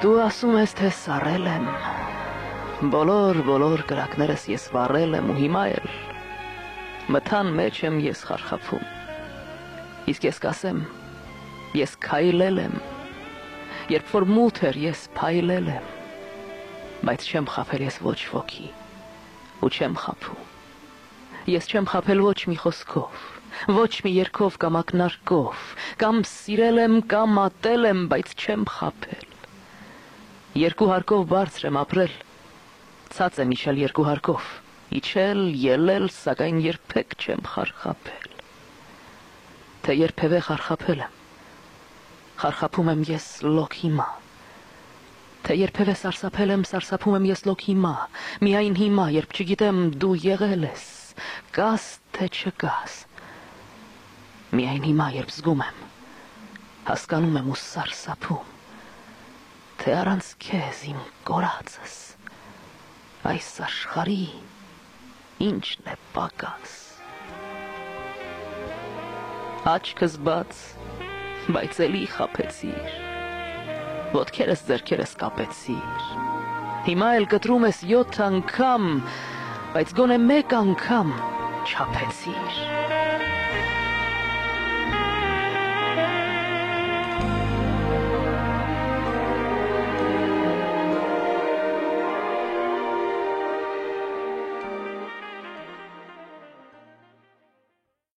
Դու ասում ես, թե սառել եմ, բոլոր կրակներս ես վառել եմ ու հիմա էլ մթան մեջ եմ ես խարխափում, իսկ ես կասեմ, ես քայլել եմ, երբ որ մութ էր ես փայլել եմ, բայց չեմ խաբել ես ոչ ոքի ու չեմ խաբում, ես չեմ խաբել ոչ մի խոսքով, ոչ մի երգով կամ ակնարկով, կամ սիրել եմ կամ ատել եմ, բայց չեմ խաբել, երկու հարկով բարձր եմ ապրել, ցած եմ իջել երկու հարկով, իջել, ելել, սակայն երբեք չեմ խարխափել, թե երբևէ խարխափել եմ, խարխափում եմ ես լոկ հիմա, թե երբևէ սարսափել եմ, սարսափում եմ ես լոկ հիմա, միայն հիմա, երբ չգիտեմ դու եղել ես, կաս թե չկաս, միայն հիմա, երբ զգում եմ, հասկանում եմ ու սարսափում, թե առանց քեզ իմ կորածս, այս աշխարհի ինչն է պակաս, աչքս բաց, բայց էլի խաբեցիր, ոտքերս ձեռքերս կապեցիր, հիմա էլ կտրում ես 7 անգամ, բայց գոնե 1 անգամ չափեցիր,